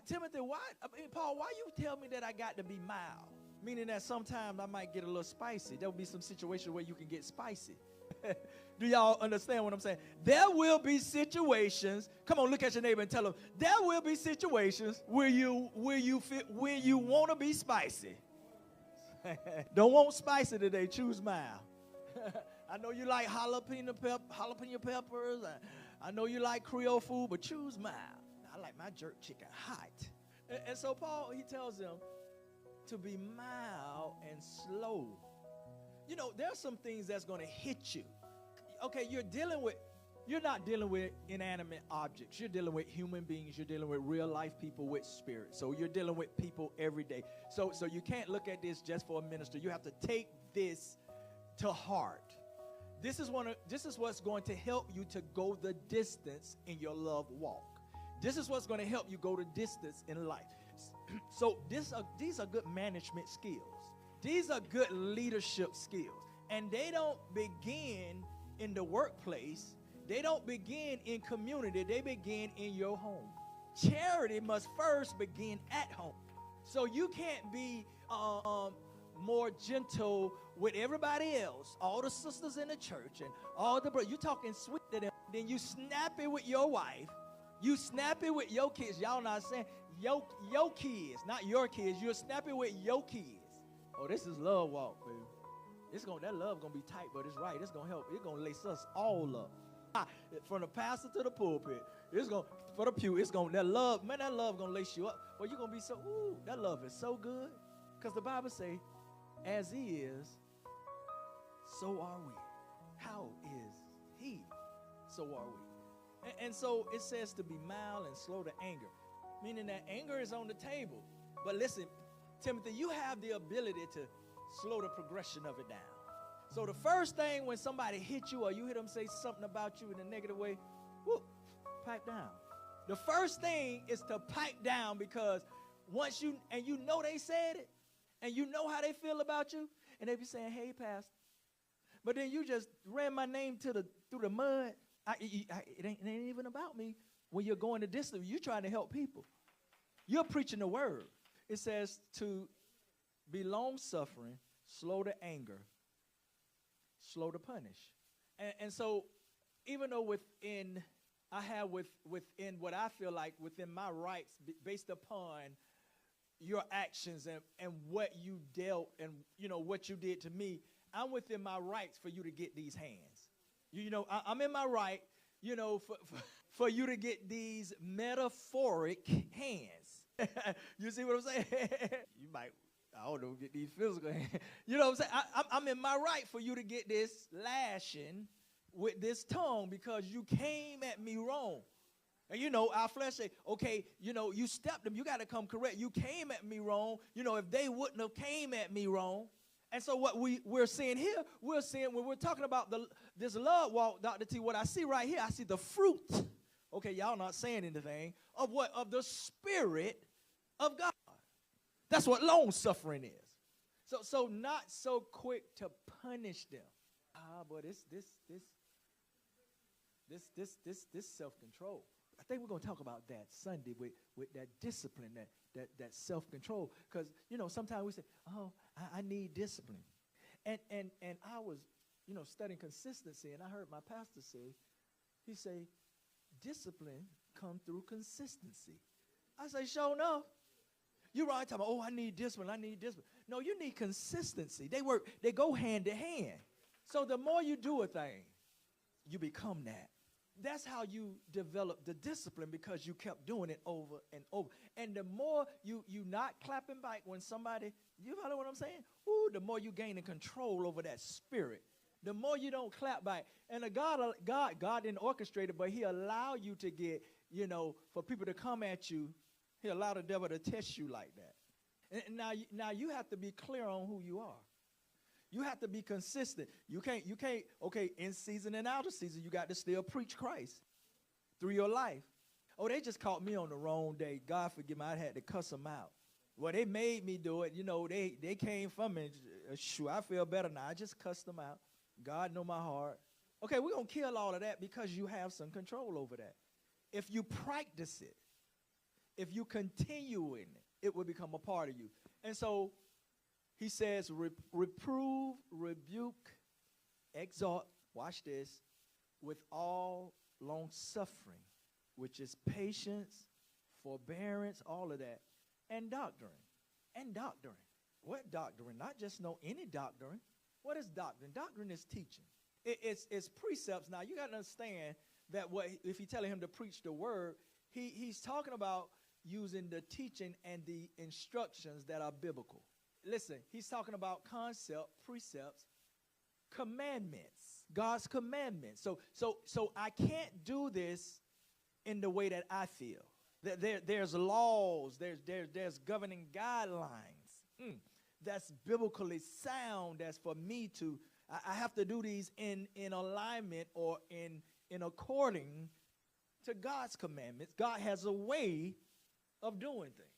Timothy, why, I mean, Paul, why you tell me that I got to be mild? Meaning that sometimes I might get a little spicy. There will be some situation where you can get spicy. Do y'all understand what I'm saying? There will be situations. Come on, look at your neighbor and tell them, there will be situations where you want to be spicy. Don't want spicy today. Choose mild. I know you like jalapeno peppers. I know you like Creole food, but choose mild. I like my jerk chicken hot. And so Paul, he tells them to be mild and slow. You know, there's some things that's going to hit you. Okay, you're not dealing with inanimate objects. You're dealing with human beings. You're dealing with real life people with spirit. So you're dealing with people every day. So you can't look at this just for a minister. You have to take this to heart. This is what's going to help you to go the distance in your love walk. This is what's going to help you go the distance in life. So these are good management skills. These are good leadership skills. And they don't begin in the workplace. They don't begin in community. They begin in your home. Charity must first begin at home. So you can't be more gentle with everybody else, all the sisters in the church and all the brothers. You talking sweet to them. Then you snap it with your wife. You snap it with your kids. Y'all not saying your kids, not your kids. You'll snap it with your kids. Oh, this is love walk, baby. That love gonna be tight, but it's right. It's gonna help. It's gonna lace us all up. From the pastor to the pulpit, for the pew. That love gonna lace you up. Well, you're gonna be so. That love is so good, because the Bible say, "As He is, so are we." How is He? So are we. And so it says to be mild and slow to anger, meaning that anger is on the table. But listen, Timothy, you have the ability to slow the progression of it down. So the first thing when somebody hits you or you hear them say something about you in a negative way, pipe down. The first thing is to pipe down, because once you know they said it, and you know how they feel about you, and they be saying, "Hey, Pastor," but then you just ran my name through the mud. It ain't even about me. When you're going the distance, you're trying to help people. You're preaching the word. It says to be long-suffering, slow to anger, slow to punish. And so even though within what I feel like within my rights, based upon your actions and what you dealt and, what you did to me, I'm within my rights for you to get these hands. I'm in my right, for you to get these metaphoric hands. You see what I'm saying? You might, I don't know, get these physical hands. You know what I'm saying? I'm in my right for you to get this lashing with this tongue, because you came at me wrong. And our flesh say, okay, you stepped them. You got to come correct. You came at me wrong. If they wouldn't have came at me wrong. And so what we're seeing here, we're seeing when we're talking about this love walk, Dr. T, what I see right here, I see the fruit. Okay, y'all not saying anything. Of what? Of the Spirit of God. That's what long suffering is. So not so quick to punish them. But this self-control. I think we're going to talk about that Sunday with that discipline, that self-control. Because, sometimes we say, "Oh, I need discipline." And I was, studying consistency, and I heard my pastor say, he say, discipline come through consistency. I say, sure enough. You're right, talking about, "Oh, I need discipline, I need discipline." No, you need consistency. They go hand to hand. So the more you do a thing, you become that. That's how you develop the discipline, because you kept doing it over and over. And the more you not clapping back when somebody, you follow what I'm saying? The more you gain control over that spirit. The more you don't clap back. And God didn't orchestrate it, but He allowed you to get, for people to come at you. He allowed the devil to test you like that. And now you have to be clear on who you are. You have to be consistent. You can't, okay, in season and out of season, you got to still preach Christ through your life. Oh, they just caught me on the wrong day. God forgive me, I had to cuss them out. Well, they made me do it. They came from me. Sure, I feel better now. I just cussed them out. God know my heart. Okay, we're going to kill all of that, because you have some control over that. If you practice it, If you continue in it, it will become a part of you. And so he says, reprove, rebuke, exhort, watch this, with all long suffering, which is patience, forbearance, all of that, and doctrine. And doctrine. What doctrine? Not just know any doctrine. What is doctrine? Doctrine is teaching. It's precepts. Now, you got to understand that if you're telling him to preach the word, he's talking about using the teaching and the instructions that are biblical. Listen, he's talking about concept, precepts, commandments, God's commandments. So I can't do this in the way that I feel. There's laws, there's governing guidelines that's biblically sound. That's for me to, I have to do these in alignment or in according to God's commandments. God has a way of doing things.